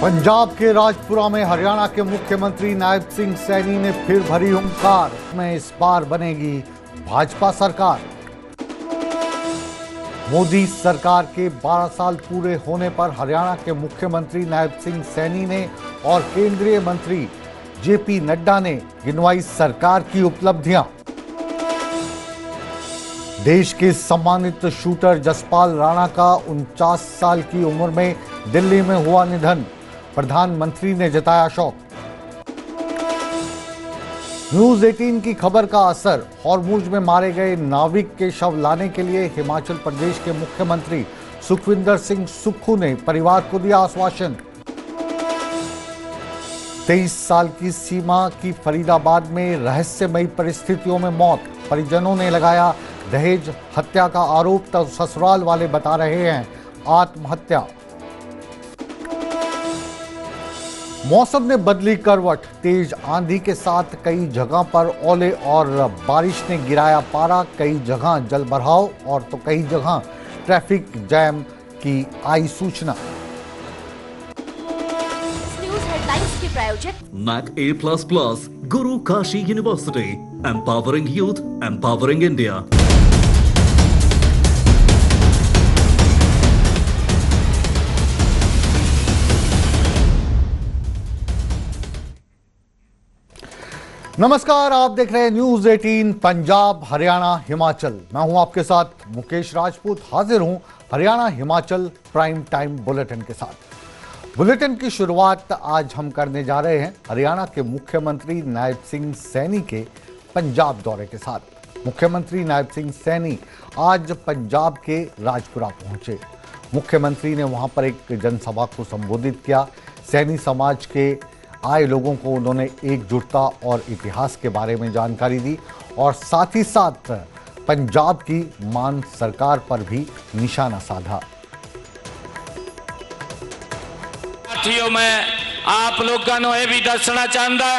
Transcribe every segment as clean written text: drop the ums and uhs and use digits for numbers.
पंजाब के राजपुरा में हरियाणा के मुख्यमंत्री नायब सिंह सैनी ने फिर भरी हुंकार में इस बार बनेगी भाजपा सरकार। मोदी सरकार के 12 साल पूरे होने पर हरियाणा के मुख्यमंत्री नायब सिंह सैनी ने और केंद्रीय मंत्री जेपी नड्डा ने गिनवाई सरकार की उपलब्धियां। देश के सम्मानित शूटर जसपाल राणा का 49 साल की उम्र में दिल्ली में हुआ निधन, प्रधानमंत्री ने जताया शोक। न्यूज 18 की खबर का असर, हॉर्मुज में मारे गए नाविक के शव लाने के लिए हिमाचल प्रदेश के मुख्यमंत्री सुखविंदर सिंह सुक्खू ने परिवार को दिया आश्वासन। 23 साल की सीमा की फरीदाबाद में रहस्यमयी परिस्थितियों में मौत, परिजनों ने लगाया दहेज हत्या का आरोप, तो ससुराल वाले बता रहे हैं आत्महत्या। मौसम ने बदली करवट, तेज आंधी के साथ कई जगह पर ओले और बारिश ने गिराया पारा, कई जगह जल भराव और तो कई जगह ट्रैफिक जैम की आई सूचना। न्यूज हेडलाइंस के प्रायोजक NAC A++ Guru Kashi university, empowering youth, empowering India. नमस्कार, आप देख रहे हैं न्यूज 18 पंजाब हरियाणा हिमाचल। मैं हूं आपके साथ मुकेश राजपूत, हाजिर हूं Haryana Himachal prime time bulletin के साथ। बुलेटिन की शुरुआत आज हम करने जा रहे हैं हरियाणा के मुख्यमंत्री नायब सिंह सैनी के पंजाब दौरे के साथ। मुख्यमंत्री नायब सिंह सैनी आज पंजाब के राजपुरा पहुंचे। मुख्यमंत्री ने वहां पर एक जनसभा को संबोधित किया। सैनी समाज के आए लोगों को उन्होंने एकजुटता और इतिहास के बारे में जानकारी दी और साथ ही साथ पंजाब की मान सरकार पर भी निशाना साधा। साथियों, मैं आप लोगों को यह भी दसना चाहता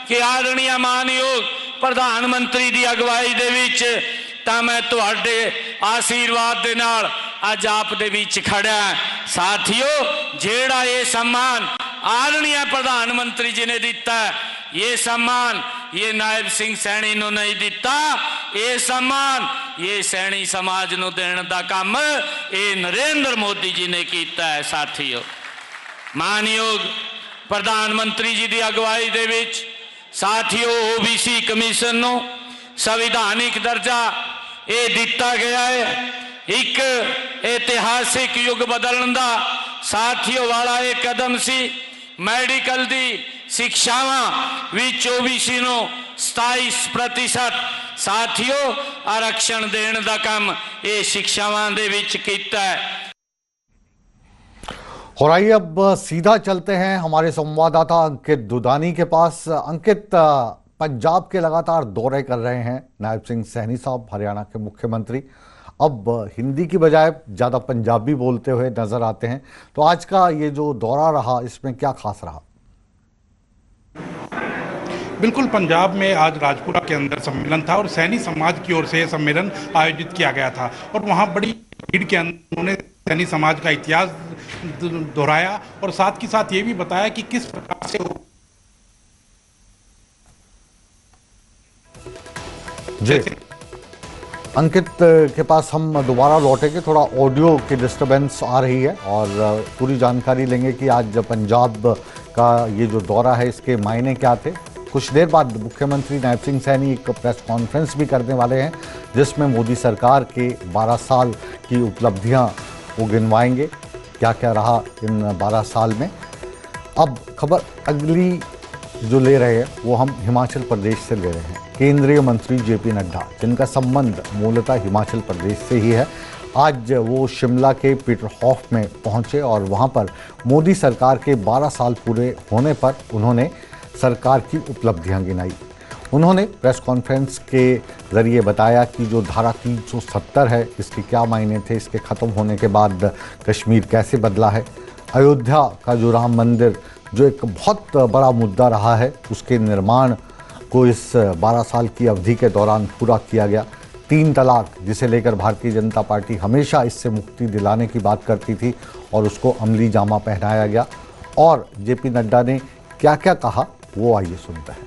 कि आदरणीय मानयोग प्रधानमंत्री की अगवाई दे विच तां मैं तुहाडे आशीर्वाद दे नाल अज आप दे विच खड़ा। साथियों, जेड़ा ये सम्मान आदरणीय प्रधानमंत्री जी ने दिता, ये सम्मान ये नायब सिंह सैनी नु नहीं दिता, ये सम्मान ये सैनी समाज नु देने का काम ये नरेंद्र मोदी जी ने किया है। साथियों, मानयोग प्रधानमंत्री जी की अगवाई दे विच साथियों ओबीसी कमीशन नु संविधानिक दर्जा ये दिता गया है। एक ऐतिहासिक युग बदलने का साथियों वाला एक कदम सी। मैडिकल दी शिक्षावां विच ओबीसी नु 27% साथियों आरक्षण देने का काम ये शिक्षावां दे विच कीता है। और आइए अब सीधा चलते हैं हमारे संवाददाता अंकित दुदानी के पास। अंकित, पंजाब के लगातार दौरे कर रहे हैं नायब सिंह सैनी साहब, हरियाणा के मुख्यमंत्री। अब हिंदी की बजाय ज़्यादा पंजाबी बोलते हुए नजर आते हैं, तो आज का ये जो दौरा रहा इसमें क्या खास रहा? बिल्कुल, पंजाब में आज राजपुरा के अंदर सम्मेलन था और सैनी समाज की ओर से सम्मेलन आयोजित किया गया था और वहाँ बड़ी भीड़ के अंदर उन्होंने सैनी समाज का इतिहास दोहराया और साथ ही साथ ये भी बताया कि किस प्रकार से अंकित के पास हम दोबारा लौटेंगे, थोड़ा ऑडियो की डिस्टरबेंस आ रही है और पूरी जानकारी लेंगे कि आज पंजाब का ये जो दौरा है इसके मायने क्या थे। कुछ देर बाद मुख्यमंत्री नायब सिंह सैनी एक प्रेस कॉन्फ्रेंस भी करने वाले हैं जिसमें मोदी सरकार के 12 साल की उपलब्धियां वो गिनवाएंगे, क्या क्या रहा इन 12 साल में। अब खबर अगली जो ले रहे हैं वो हम हिमाचल प्रदेश से ले रहे हैं। केंद्रीय मंत्री जेपी नड्डा, जिनका संबंध मूलतः हिमाचल प्रदेश से ही है, आज वो शिमला के पीटरहॉफ में पहुंचे और वहां पर मोदी सरकार के 12 साल पूरे होने पर उन्होंने सरकार की उपलब्धियां गिनाई। उन्होंने प्रेस कॉन्फ्रेंस के ज़रिए बताया कि जो धारा 370 है इसके क्या मायने थे, इसके ख़त्म होने के बाद कश्मीर कैसे बदला है, अयोध्या का जो राम मंदिर जो एक बहुत बड़ा मुद्दा रहा है उसके निर्माण को इस 12 साल की अवधि के दौरान पूरा किया गया। 3 तलाक, जिसे लेकर भारतीय जनता पार्टी हमेशा इससे मुक्ति दिलाने की बात करती थी और उसको अमली जामा पहनाया गया। और जेपी नड्डा ने क्या क्या कहा वो आइए सुनते हैं।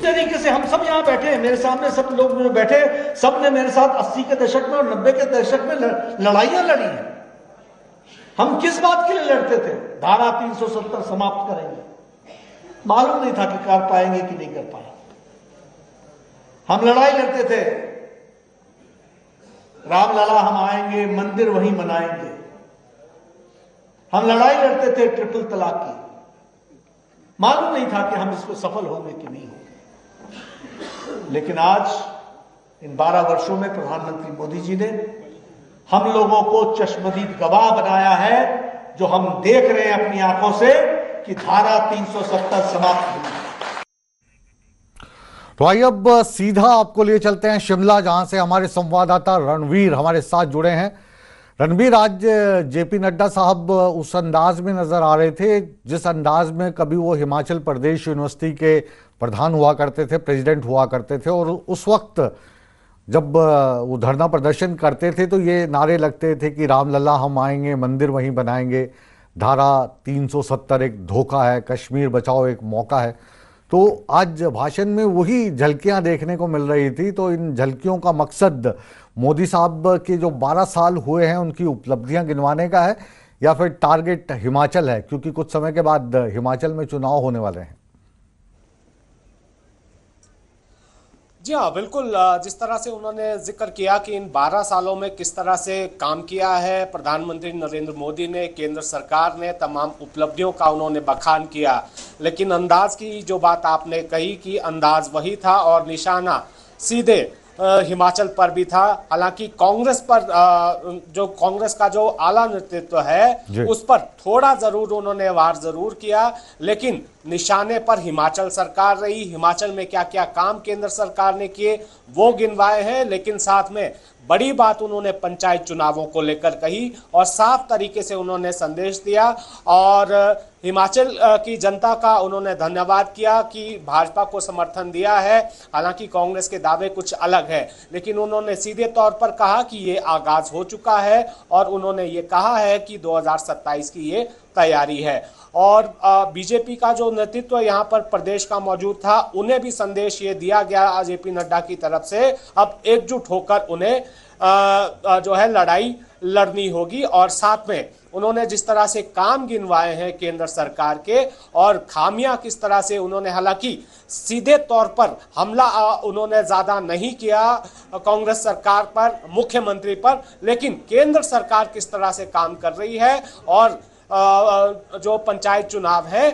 तरीके से हम सब यहाँ बैठे हैं, मेरे सामने सब लोग बैठे, सब ने मेरे साथ 80 के दशक में और 90 के दशक में लड़ाइयां लड़ी हैं। हम किस बात के लिए लड़ते थे? धारा 370 समाप्त करेंगे। मालूम नहीं था कि कर पाएंगे कि नहीं कर पाएंगे। हम लड़ाई लड़ते थे, रामलला हम आएंगे, मंदिर वहीं बनाएंगे। हम लड़ाई लड़ते थे ट्रिपल तलाक की। मालूम नहीं था कि हम इसको सफल होंगे कि नहीं होंगे। लेकिन आज इन 12 वर्षों में प्रधानमंत्री मोदी जी ने हम लोगों को चश्मदीद गवाह बनाया है, जो हम देख रहे हैं अपनी आंखों से कि धारा 370 समाप्त हुई। तो आइए अब सीधा आपको लिए चलते हैं शिमला, जहां से हमारे संवाददाता रणवीर हमारे साथ जुड़े हैं। रणवीर, आज जेपी नड्डा साहब उस अंदाज में नजर आ रहे थे जिस अंदाज में कभी वो हिमाचल प्रदेश यूनिवर्सिटी के प्रधान हुआ करते थे, प्रेसिडेंट हुआ करते थे, और उस वक्त जब वो धरना प्रदर्शन करते थे तो ये नारे लगते थे कि रामलला हम आएंगे, मंदिर वहीं बनाएंगे, धारा 370 एक धोखा है, कश्मीर बचाओ एक मौका है। तो आज भाषण में वही झलकियां देखने को मिल रही थी। तो इन झलकियों का मकसद मोदी साहब के जो 12 साल हुए हैं उनकी उपलब्धियां गिनवाने का है, या फिर टारगेट हिमाचल है, क्योंकि कुछ समय के बाद हिमाचल में चुनाव होने वाले हैं? जी हाँ, बिल्कुल। जिस तरह से उन्होंने जिक्र किया कि इन 12 सालों में किस तरह से काम किया है प्रधानमंत्री नरेंद्र मोदी ने, केंद्र सरकार ने, तमाम उपलब्धियों का उन्होंने बखान किया। लेकिन अंदाज की जो बात आपने कही कि अंदाज वही था और निशाना सीधे हिमाचल पर भी था। हालांकि कांग्रेस पर जो कांग्रेस का जो आला नेतृत्व है उस पर थोड़ा जरूर उन्होंने वार जरूर किया, लेकिन निशाने पर हिमाचल सरकार रही। हिमाचल में क्या क्या काम केंद्र सरकार ने किए वो गिनवाए हैं, लेकिन साथ में बड़ी बात उन्होंने पंचायत चुनावों को लेकर कही और साफ तरीके से उन्होंने संदेश दिया और हिमाचल की जनता का उन्होंने धन्यवाद किया कि भाजपा को समर्थन दिया है। हालांकि कांग्रेस के दावे कुछ अलग है, लेकिन उन्होंने सीधे तौर पर कहा कि ये आगाज हो चुका है और उन्होंने ये कहा है कि 2027 की ये तैयारी है। और बीजेपी का जो नेतृत्व यहाँ पर प्रदेश का मौजूद था, उन्हें भी संदेश ये दिया गया जेपी नड्डा की तरफ से, अब एकजुट होकर उन्हें जो है लड़ाई लड़नी होगी। और साथ में उन्होंने जिस तरह से काम गिनवाए हैं केंद्र सरकार के और खामियां किस तरह से उन्होंने, हालांकि सीधे तौर पर हमला उन्होंने ज्यादा नहीं किया कांग्रेस सरकार पर, मुख्यमंत्री पर, लेकिन केंद्र सरकार किस तरह से काम कर रही है और जो पंचायत चुनाव है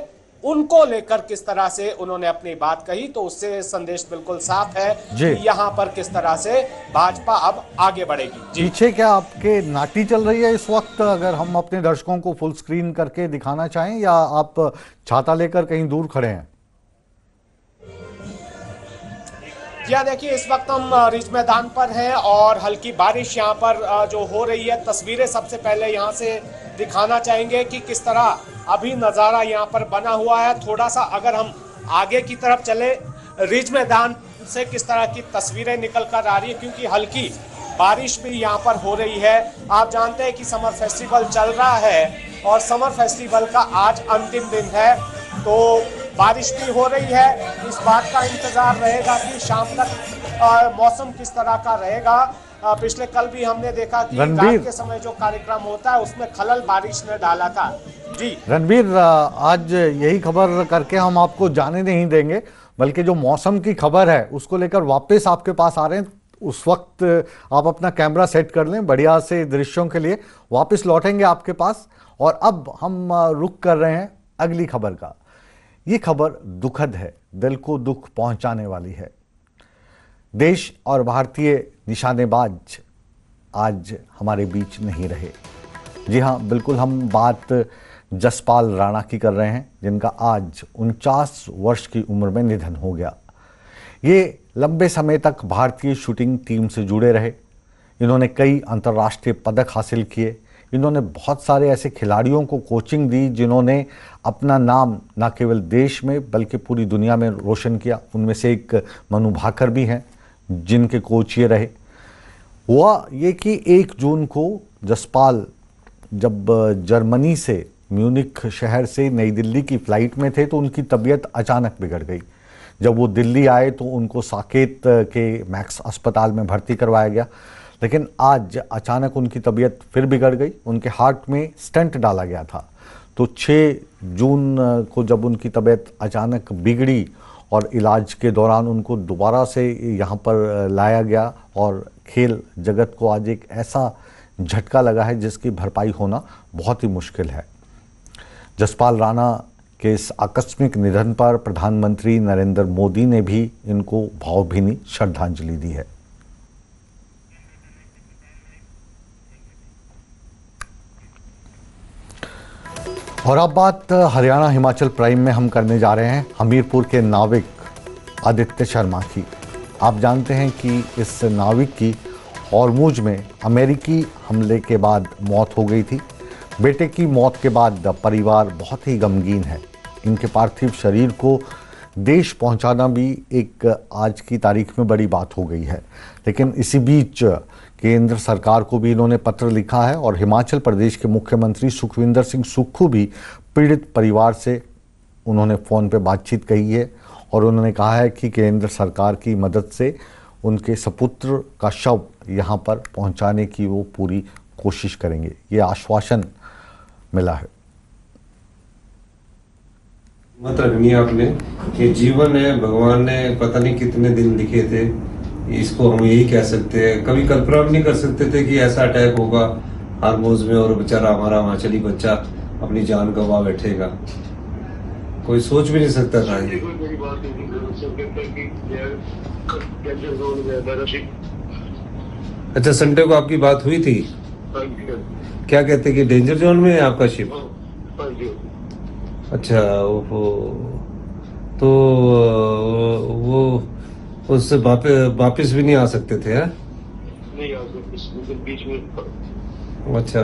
उनको लेकर किस तरह से उन्होंने अपनी बात कही, तो उससे संदेश बिल्कुल साफ है कि यहाँ पर किस तरह से भाजपा अब आगे बढ़ेगी। पीछे क्या आपके नाटी चल रही है इस वक्त, अगर हम अपने दर्शकों को फुल स्क्रीन करके दिखाना चाहें, या आप छाता लेकर कहीं दूर खड़े हैं? या देखिए, इस वक्त हम रिज मैदान पर हैं और हल्की बारिश यहाँ पर जो हो रही है, तस्वीरें सबसे पहले यहाँ से दिखाना चाहेंगे कि किस तरह अभी नज़ारा यहाँ पर बना हुआ है। थोड़ा सा अगर हम आगे की तरफ चले, रिज मैदान से किस तरह की तस्वीरें निकल कर आ रही है, क्योंकि हल्की बारिश भी यहाँ पर हो रही है। आप जानते हैं कि समर फेस्टिवल चल रहा है और समर फेस्टिवल का आज अंतिम दिन है, तो बारिश भी हो रही है। इस बात का इंतजार रहेगा कि शाम तक मौसम किस तरह का रहेगा। पिछले कल भी हमने देखा कि रात के समय जो कार्यक्रम होता है उसमें खलल बारिश ने डाला था। जी रणवीर, आज यही खबर करके हम आपको जाने नहीं देंगे, बल्कि जो मौसम की खबर है उसको लेकर वापस आपके पास आ रहे हैं। उस वक्त आप अपना कैमरा सेट कर लें बढ़िया से दृश्यों के लिए, वापस लौटेंगे आपके पास। और अब हम रुख कर रहे हैं अगली खबर का। ये खबर दुखद है, दिल को दुख पहुंचाने वाली है। देश और भारतीय निशानेबाज आज हमारे बीच नहीं रहे। जी हाँ, बिल्कुल, हम बात जसपाल राणा की कर रहे हैं, जिनका आज 49 वर्ष की उम्र में निधन हो गया। ये लंबे समय तक भारतीय शूटिंग टीम से जुड़े रहे। इन्होंने कई अंतर्राष्ट्रीय पदक हासिल किए। इन्होंने बहुत सारे ऐसे खिलाड़ियों को कोचिंग दी जिन्होंने अपना नाम न केवल देश में बल्कि पूरी दुनिया में रोशन किया। उनमें से एक मनु भाकर भी हैं, जिनके कोच ये रहे। हुआ ये कि 1 जून को जसपाल जब जर्मनी से म्यूनिख शहर से नई दिल्ली की फ्लाइट में थे तो उनकी तबीयत अचानक बिगड़ गई। जब वो दिल्ली आए तो उनको साकेत के मैक्स अस्पताल में भर्ती करवाया गया, लेकिन आज अचानक उनकी तबीयत फिर बिगड़ गई। उनके हार्ट में स्टेंट डाला गया था। तो 6 जून को जब उनकी तबीयत अचानक बिगड़ी और इलाज के दौरान उनको दोबारा से यहाँ पर लाया गया और खेल जगत को आज एक ऐसा झटका लगा है जिसकी भरपाई होना बहुत ही मुश्किल है। जसपाल राणा के इस आकस्मिक निधन पर प्रधानमंत्री नरेंद्र मोदी ने भी इनको भावभीनी श्रद्धांजलि दी है। और अब बात हरियाणा हिमाचल प्राइम में हम करने जा रहे हैं हमीरपुर के नाविक आदित्य शर्मा की। आप जानते हैं कि इस नाविक की हॉर्मुज में अमेरिकी हमले के बाद मौत हो गई थी। बेटे की मौत के बाद परिवार बहुत ही गमगीन है। इनके पार्थिव शरीर को देश पहुंचाना भी एक आज की तारीख में बड़ी बात हो गई है। लेकिन इसी बीच केंद्र सरकार को भी इन्होंने पत्र लिखा है और हिमाचल प्रदेश के मुख्यमंत्री सुखविंदर सिंह सुक्खू भी पीड़ित परिवार से उन्होंने फ़ोन पे बातचीत कही है और उन्होंने कहा है कि केंद्र सरकार की मदद से उनके सपुत्र का शव यहाँ पर पहुँचाने की वो पूरी कोशिश करेंगे। ये आश्वासन मिला है। मत रखनी है आपने, ये जीवन है, भगवान ने पता नहीं कितने दिन लिखे थे, इसको हम यही कह सकते हैं। कभी कल्पना भी नहीं कर सकते थे कि ऐसा अटैक होगा हार्मोज में और बेचारा हमारा हिमाचली बच्चा अपनी जान गंवा बैठेगा। कोई सोच भी नहीं सकता था ये। अच्छा, संडे को आपकी बात हुई थी? क्या कहते कि डेंजर जोन में है आपका शिप? अच्छा, वो तो वो उससे वापिस भी नहीं आ सकते थे? है नहीं आ सकते बीच में। अच्छा,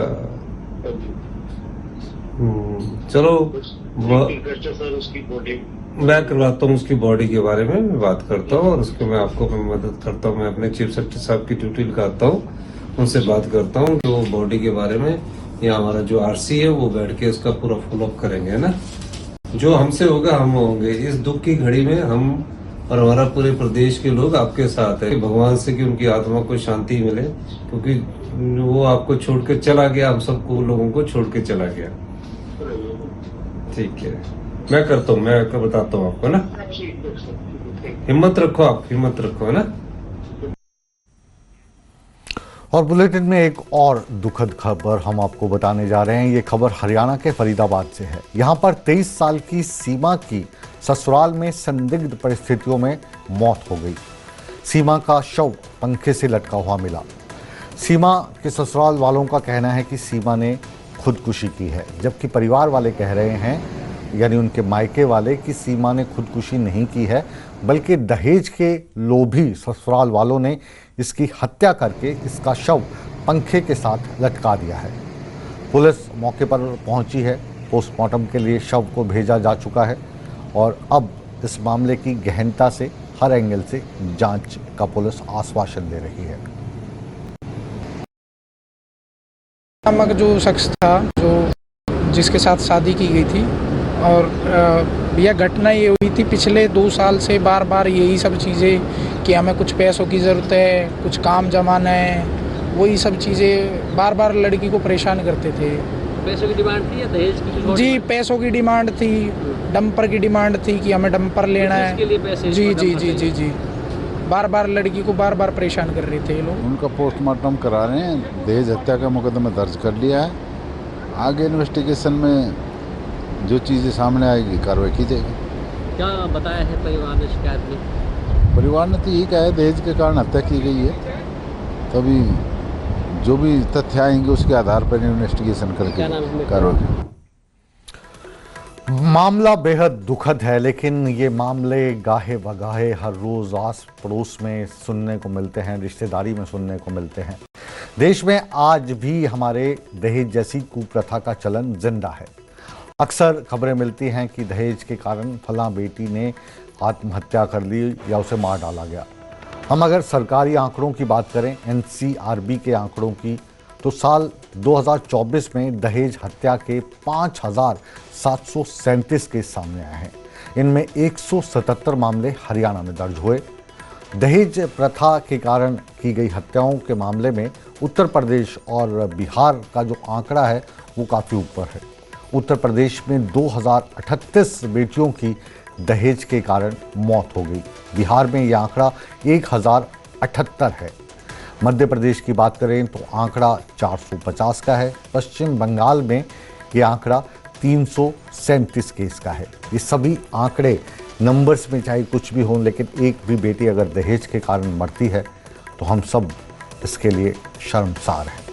चलो मैं करवाता हूँ उसकी बॉडी के बारे में मैं बात करता हूँ और उसको मैं आपको मदद करता हूँ। मैं अपने चीफ सेक्रेटरी साहब की ड्यूटी लगाता हूँ, उनसे बात करता हूँ कि वो बॉडी के बारे में या हमारा जो आरसी है वो बैठ के उसका पूरा फॉलोअप करेंगे, है ना। जो हमसे होगा हम होंगे। इस दुख की घड़ी में हम और हमारा पूरे प्रदेश के लोग आपके साथ है। भगवान से कि उनकी आत्मा को शांति मिले, क्योंकि वो आपको छोड़ के चला गया, हम सबको लोगों को छोड़ के चला गया। ठीक है, मैं करता हूँ, मैं बताता हूँ आपको ना। हिम्मत रखो, आप हिम्मत रखो, है ना। और बुलेटिन में एक और दुखद खबर हम आपको बताने जा रहे हैं। ये खबर हरियाणा के फरीदाबाद से है। यहाँ पर 23 साल की सीमा की ससुराल में संदिग्ध परिस्थितियों में मौत हो गई। सीमा का शव पंखे से लटका हुआ मिला। सीमा के ससुराल वालों का कहना है कि सीमा ने खुदकुशी की है, जबकि परिवार वाले कह रहे हैं, यानी उनके मायके वाले, कि सीमा ने खुदकुशी नहीं की है, बल्कि दहेज के लोभी ससुराल वालों ने इसकी हत्या करके इसका शव पंखे के साथ लटका दिया है। पुलिस मौके पर पहुंची है। पोस्टमार्टम के लिए शव को भेजा जा चुका है और अब इस मामले की गहनता से हर एंगल से जांच का पुलिस आश्वासन दे रही है। नामक जो शख्स था, जो जिसके साथ शादी की गई थी, और यह घटना ये हुई थी पिछले 2 साल से बार बार यही सब चीज़ें कि हमें कुछ पैसों की ज़रूरत है, कुछ काम जमाना है, वही सब चीज़ें बार बार लड़की को परेशान करते थे। पैसों की डिमांड थी या दहेज की? जी, पैसों की डिमांड थी, डंपर की डिमांड थी कि हमें डंपर लेना है। इसके लिए पैसे? जी जी जी जी जी बार बार लड़की को बार बार परेशान कर रहे थे ये लोग। उनका पोस्टमार्टम करा रहे हैं, दहेज हत्या का मुकदमा दर्ज कर लिया है। आगे इन्वेस्टिगेशन में जो चीज़ें सामने आएगी कार्रवाई की जाएगी। क्या बताया है परिवार ने शिकायत में? परिवार ने तो यही कहा है दहेज के कारण हत्या की गई है। तभी जो भी तथ्य आएंगे उसके आधार पर इन्वेस्टिगेशन करके कार्रवाई। मामला बेहद दुखद है, लेकिन ये मामले गाहे बगाहे हर रोज आस पड़ोस में सुनने को मिलते हैं, रिश्तेदारी में सुनने को मिलते हैं। देश में आज भी हमारे दहेज जैसी कुप्रथा का चलन जिंदा है। अक्सर खबरें मिलती हैं कि दहेज के कारण फलां बेटी ने आत्महत्या कर ली या उसे मार डाला गया। हम अगर सरकारी आंकड़ों की बात करें, एनसीआरबी के आंकड़ों की, तो साल 2024 में दहेज हत्या के 5,737 केस सामने आए हैं। इनमें 177 मामले हरियाणा में दर्ज हुए। दहेज प्रथा के कारण की गई हत्याओं के मामले में उत्तर प्रदेश और बिहार का जो आंकड़ा है वो काफ़ी ऊपर है। उत्तर प्रदेश में 2038 बेटियों की दहेज के कारण मौत हो गई। बिहार में ये आंकड़ा 1078 है। मध्य प्रदेश की बात करें तो आंकड़ा 450 का है। पश्चिम बंगाल में ये आंकड़ा 337 केस का है। ये सभी आंकड़े नंबर्स में चाहे कुछ भी हों, लेकिन एक भी बेटी अगर दहेज के कारण मरती है तो हम सब इसके लिए शर्मसार हैं।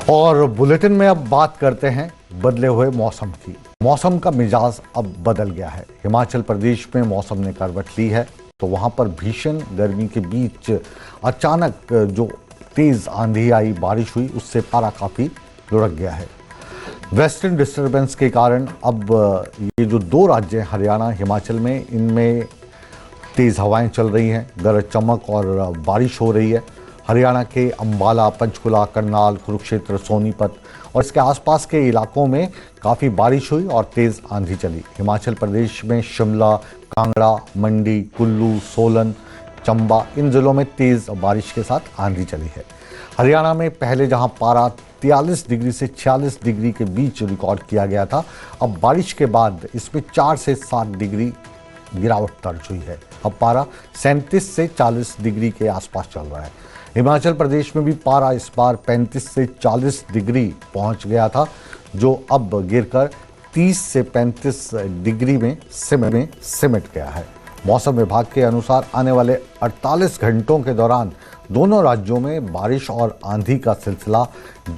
और बुलेटिन में अब बात करते हैं बदले हुए मौसम की। मौसम का मिजाज अब बदल गया है। हिमाचल प्रदेश में मौसम ने करवट ली है, तो वहां पर भीषण गर्मी के बीच अचानक जो तेज आंधी आई, बारिश हुई, उससे पारा काफ़ी लुढ़क गया है। वेस्टर्न डिस्टर्बेंस के कारण अब ये जो दो राज्य हैं, हरियाणा हिमाचल में, इनमें तेज़ हवाएं चल रही हैं, गरज चमक और बारिश हो रही है। हरियाणा के अंबाला, पंचकुला, करनाल, कुरुक्षेत्र, सोनीपत और इसके आसपास के इलाकों में काफ़ी बारिश हुई और तेज़ आंधी चली। हिमाचल प्रदेश में शिमला, कांगड़ा, मंडी, कुल्लू, सोलन, चंबा, इन जिलों में तेज़ बारिश के साथ आंधी चली है। हरियाणा में पहले जहां पारा 43 डिग्री से 46 डिग्री के बीच रिकॉर्ड किया गया था, अब बारिश के बाद इसमें 4 से 7 डिग्री गिरावट दर्ज हुई है। अब पारा 37 से 40 डिग्री के आसपास चल रहा है। हिमाचल प्रदेश में भी पारा इस बार 35 से 40 डिग्री पहुंच गया था, जो अब गिरकर 30 से 35 डिग्री में सिमट गया है। मौसम विभाग के अनुसार आने वाले 48 घंटों के दौरान दोनों राज्यों में बारिश और आंधी का सिलसिला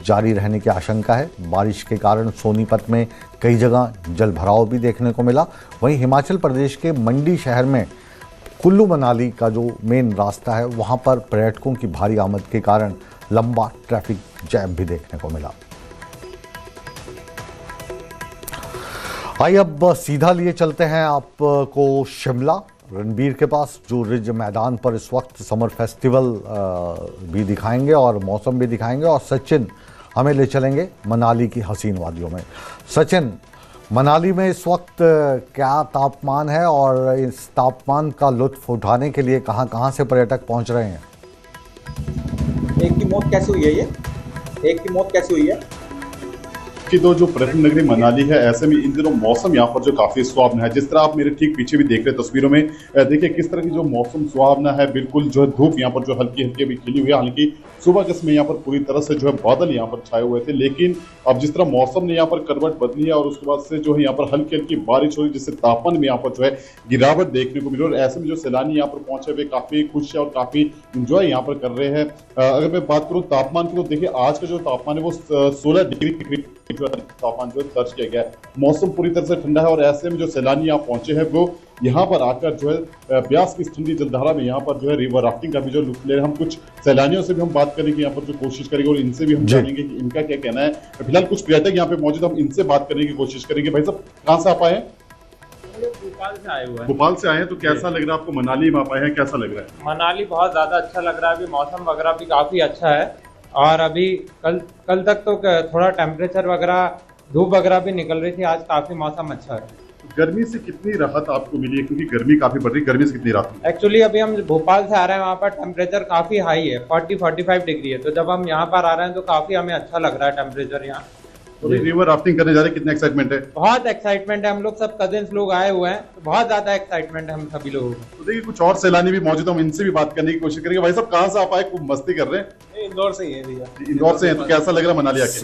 जारी रहने की आशंका है। बारिश के कारण सोनीपत में कई जगह जल भराव भी देखने को मिला। वहीं हिमाचल प्रदेश के मंडी शहर में कुल्लू मनाली का जो मेन रास्ता है, वहां पर पर्यटकों की भारी आमद के कारण लंबा ट्रैफिक जैम भी देखने को मिला। आइए अब सीधा लिए चलते हैं आपको शिमला, रणबीर के पास, जो रिज मैदान पर इस वक्त समर फेस्टिवल भी दिखाएंगे और मौसम भी दिखाएंगे, और सचिन हमें ले चलेंगे मनाली की हसीन वादियों में। सचिन, मनाली में इस वक्त क्या तापमान है और इस तापमान का लुत्फ उठाने के लिए कहां कहां से पर्यटक पहुंच रहे हैं? एक की मौत कैसे हुई है एक की मौत कैसे हुई है कि तो जो पर्यटन नगरी मनाली है, ऐसे में इन दिनों मौसम यहाँ पर जो काफी सुहावना है। जिस तरह आप मेरे ठीक पीछे भी देख रहे तस्वीरों में, देखिए किस तरह की जो मौसम सुहावना है। बिल्कुल जो है धूप यहाँ पर जो हल्की हल्की भी खिली हुई है। हालांकि सुबह के समय यहाँ पर पूरी तरह से जो है बादल यहाँ पर छाए हुए थे, लेकिन अब जिस तरह मौसम ने यहाँ पर करवट बदली है और उसके बाद से जो है यहाँ पर हल्की हल्की बारिश हो रही, जिससे तापमान में यहाँ पर जो है गिरावट देखने को मिली। और ऐसे में जो सैलानी यहाँ पर पहुंचे हुए काफी खुश है और काफी इंजॉय यहाँ पर कर रहे हैं। अगर मैं बात करूँ तापमान की, तो देखिए आज का जो तापमान है वो 16 डिग्री के करीब तापमान जो है दर्ज किया गया है। मौसम पूरी तरह से ठंडा है और ऐसे में जो सैलानी यहाँ पहुंचे हैं वो यहाँ पर आकर जो है ब्यास की ठंडी जलधारा में यहाँ पर जो है रिवर राफ्टिंग का भी जो लुत्फ ले रहे हैं। हम कुछ सैलानियों से भी हम बात करेंगे, यहाँ पर जो कोशिश करेंगे और इनसे भी हम जानेंगे कि इनका क्या कहना है। फिलहाल कुछ पर्यटक यहाँ पे मौजूद, हम इनसे बात करने की कोशिश करेंगे। भाई साहब, कहाँ से आप आए हैं? भोपाल से आए हुए हैं। भोपाल से आए हैं, तो कैसा लग रहा है आपको? मनाली में आप आए हैं, कैसा लग रहा है? मनाली बहुत ज्यादा अच्छा लग रहा है। अभी मौसम वगैरह भी काफी अच्छा है और अभी कल तक तो थोड़ा टेम्परेचर वगैरह, धूप वगैरह भी निकल रही थी। आज काफी मौसम अच्छा है। गर्मी से कितनी राहत आपको मिली है, क्योंकि गर्मी काफी बढ़ रही है, गर्मी से कितनी राहत? एक्चुअली अभी हम भोपाल से आ रहे हैं, वहाँ पर टेम्परेचर काफी हाई है, 40-45 डिग्री है। तो जब हम यहाँ पर आ रहे हैं तो काफी हमें अच्छा लग रहा है टेम्परेचर यहाँ। तो रिवर राफ्टिंग करने जा रहे हैं, कितना एक्साइटमेंट है? बहुत एक्साइटमेंट है। हम लोग सब कजिन्स लोग आए हुए हैं, तो बहुत ज्यादा एक्साइटमेंट है हम सभी लोगों को। तो देखिए कुछ और सैलानी भी मौजूद है, हम इनसे भी बात करने की कोशिश करेंगे। भाई साहब, कहाँ से आप आए? खूब मस्ती कर रहे हैं। इंदौर से ही है भैया। इंदौर से हैं, तो कैसा लग रहा है मनाली आके?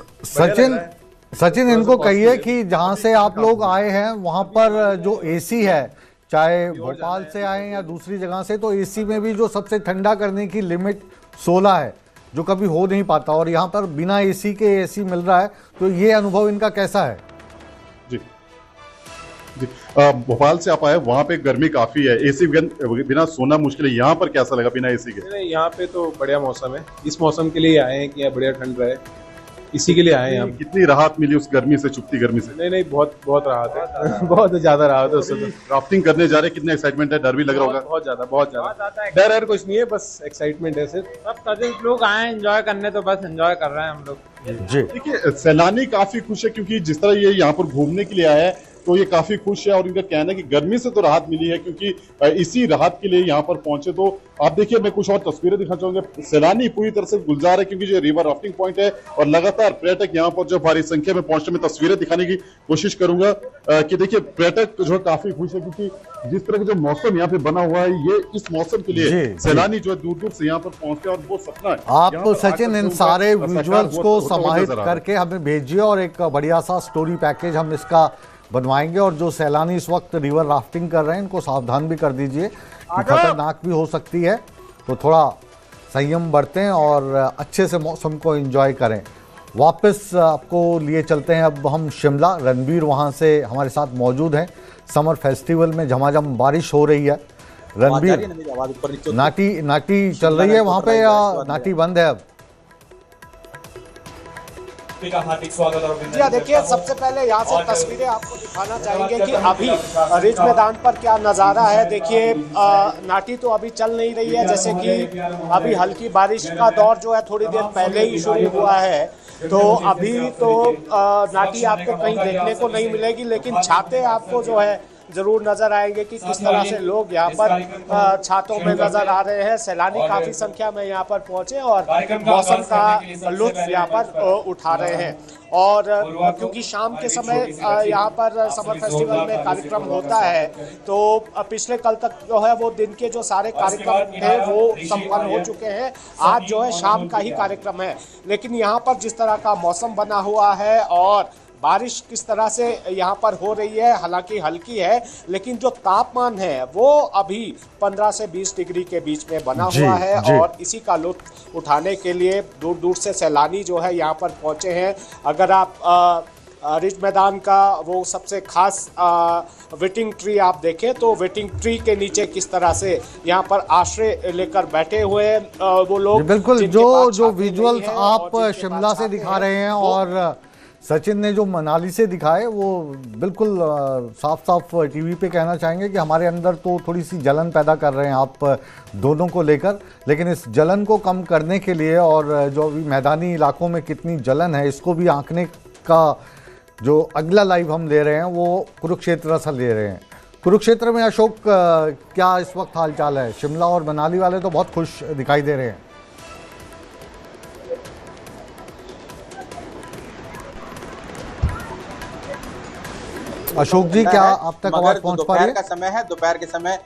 सचिन इनको कहिए कि जहां से आप लोग आए हैं वहां पर जो एसी है, चाहे भोपाल से आए या दूसरी जगह से, तो एसी में भी जो सबसे ठंडा करने की लिमिट 16 है, जो कभी हो नहीं पाता, और यहाँ पर बिना एसी के एसी मिल रहा है, तो ये अनुभव इनका कैसा है? जी जी, भोपाल से आप आए, वहाँ पे गर्मी काफी है, एसी बिना सोना मुश्किल है। यहाँ पर कैसा लगा बिना एसी के? यहाँ पे तो बढ़िया मौसम है, इस मौसम के लिए आए हैं कि यहाँ बढ़िया ठंड रहे। इसी के लिए आए हैं हम। कितनी राहत मिली उस गर्मी से, चुभती गर्मी से? नहीं बहुत बहुत राहत है बहुत ज्यादा राहत है उससे। तो राफ्टिंग करने जा रहे, कितना एक्साइटमेंट है, डर भी लग रहा होगा? बहुत ज्यादा डर कुछ नहीं है, बस एक्साइटमेंट है सिर्फ। सब कजिन्स लोग आए एंजॉय करने, तो बस एंजॉय कर रहे हैं हम लोग जी। देखिए सैलानी काफी खुश है क्योंकि जिस तरह ये यहाँ पर घूमने के लिए आया है तो ये काफी खुश है और इनका कहना है कि गर्मी से तो राहत मिली है क्योंकि इसी राहत के लिए यहाँ पर पहुंचे। तो आप देखिए, मैं कुछ और तस्वीरें दिखाना चाहूंगा। सैलानी पूरी तरह से गुलजार है क्योंकि जो रिवर राफ्टिंग पॉइंट है और लगातार पर्यटक यहाँ पर जो भारी संख्या में पहुंचने में तस्वीरें दिखाने की कोशिश करूंगा कि देखिए पर्यटक जो है काफी खुश है क्योंकि जिस तरह का जो मौसम यहाँ पे बना हुआ है, ये इस मौसम के लिए सैलानी जो है दूर दूर से यहाँ पर पहुंचते हैं और वो सपना है। आप सचिन इन सारे विजुअल्स को समाहित करके हमें भेजिए और एक बढ़िया सा स्टोरी पैकेज हम इसका बनवाएंगे। और जो सैलानी इस वक्त रिवर राफ्टिंग कर रहे हैं इनको सावधान भी कर दीजिए कि खतरनाक भी हो सकती है, तो थोड़ा संयम बरतें और अच्छे से मौसम को एंजॉय करें। वापस आपको लिए चलते हैं अब हम शिमला। रणबीर वहाँ से हमारे साथ मौजूद हैं। समर फेस्टिवल में झमाझम बारिश हो रही है। रणबीर, नाटी चल रही है वहाँ पे या नाटी बंद है अब? हार्दिक स्वागत। जी हाँ, देखिए सबसे पहले यहाँ से तस्वीरें आपको दिखाना चाहेंगे कि अभी रिज मैदान पर क्या नज़ारा है। देखिए नाटी तो अभी चल नहीं रही है, जैसे कि अभी हल्की बारिश का दौर जो है थोड़ी देर पहले ही शुरू हुआ है, तो अभी तो नाटी आपको कहीं देखने को नहीं मिलेगी, लेकिन छाते आपको जो है जरूर नजर आएंगे कि किस तरह से लोग यहाँ पर छातों में नजर आ रहे हैं। सैलानी काफी संख्या में यहाँ पर पहुंचे और मौसम का लुत्फ यहाँ पर उठा रहे हैं। और क्योंकि शाम के समय यहाँ पर समर फेस्टिवल में कार्यक्रम होता है, तो पिछले कल तक जो है वो दिन के जो सारे कार्यक्रम थे वो संपन्न हो चुके हैं। आज जो है शाम का ही कार्यक्रम है, लेकिन यहाँ पर जिस तरह का मौसम बना हुआ है और बारिश किस तरह से यहाँ पर हो रही है, हालांकि हल्की है, लेकिन जो तापमान है वो अभी 15 से 20 डिग्री के बीच में बना हुआ है। और इसी का लुत्फ उठाने के लिए दूर दूर से सैलानी जो है यहाँ पर पहुँचे हैं। अगर आप रिज मैदान का वो सबसे खास वेटिंग ट्री आप देखें तो वेटिंग ट्री के नीचे किस तरह से यहाँ पर आश्रय लेकर बैठे हुए हैं वो लोग। बिल्कुल, जो विजुअल्स आप शिमला से दिखा रहे हैं और सचिन ने जो मनाली से दिखाए वो बिल्कुल साफ साफ टीवी पे कहना चाहेंगे कि हमारे अंदर तो थोड़ी सी जलन पैदा कर रहे हैं आप दोनों को लेकर। लेकिन इस जलन को कम करने के लिए और जो अभी मैदानी इलाकों में कितनी जलन है इसको भी आंकने का जो अगला लाइव हम ले रहे हैं वो कुरुक्षेत्र से ले रहे हैं। कुरुक्षेत्र में अशोक क्या इस वक्त हाल चाल है? शिमला और मनाली वाले तो बहुत खुश दिखाई दे रहे हैं। अशोक जी, क्या आप तक आवाज पहुंच पा रही है? दोपहर का समय है, दोपहर के समय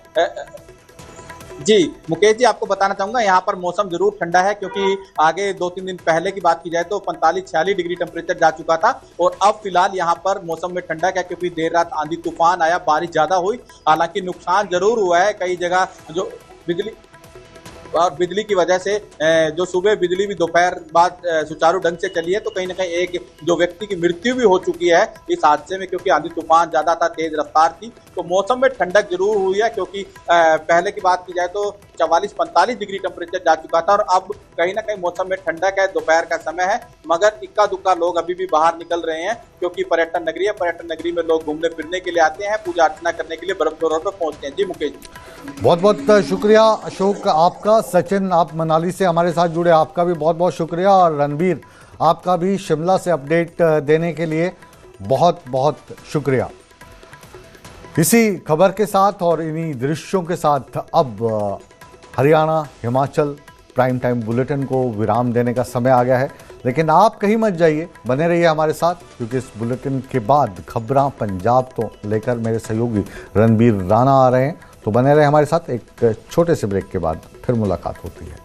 जी मुकेश जी आपको बताना चाहूंगा यहाँ पर मौसम जरूर ठंडा है, क्योंकि आगे 2-3 दिन पहले की बात की जाए तो 45-46 डिग्री टेम्परेचर जा चुका था और अब फिलहाल यहाँ पर मौसम में ठंडा है क्योंकि देर रात आंधी तूफान आया, बारिश ज्यादा हुई। हालांकि नुकसान जरूर हुआ है कई जगह, जो बिजली की वजह से जो सुबह बिजली भी दोपहर बाद सुचारू ढंग से चली है, तो कहीं ना कहीं एक जो व्यक्ति की मृत्यु भी हो चुकी है इस हादसे में, क्योंकि आंधी तूफान ज्यादा था, तेज रफ्तार थी। तो मौसम में ठंडक जरूर हुई है क्योंकि पहले की बात की जाए तो 44-45 डिग्री टेम्परेचर जा चुका था और अब कहीं ना कहीं मौसम में ठंडक है, दोपहर का समय है। मगर इक्का दुक्का लोग अभी भी बाहर निकल रहे हैं क्योंकि पर्यटन नगरी है, पर्यटन नगरी में लोग घूमने फिरने के लिए आते हैं, पूजा अर्चना करने के लिए बर्फ जोरों पर पहुंचते हैं। जी मुकेश जी, बहुत बहुत शुक्रिया अशोक आपका। सचिन, आप मनाली से हमारे साथ जुड़े, आपका भी बहुत बहुत शुक्रिया। और रणबीर, आपका भी शिमला से अपडेट देने के लिए बहुत बहुत शुक्रिया। इसी खबर के साथ और इन्हीं दृश्यों के साथ अब Haryana Himachal prime time bulletin को विराम देने का समय आ गया है। लेकिन आप कहीं मत जाइए, बने रहिए हमारे साथ, क्योंकि इस बुलेटिन के बाद खबरां पंजाब तो लेकर मेरे सहयोगी रणबीर राणा आ रहे हैं। तो बने रहे हमारे साथ। एक छोटे से ब्रेक के बाद फिर मुलाकात होती है।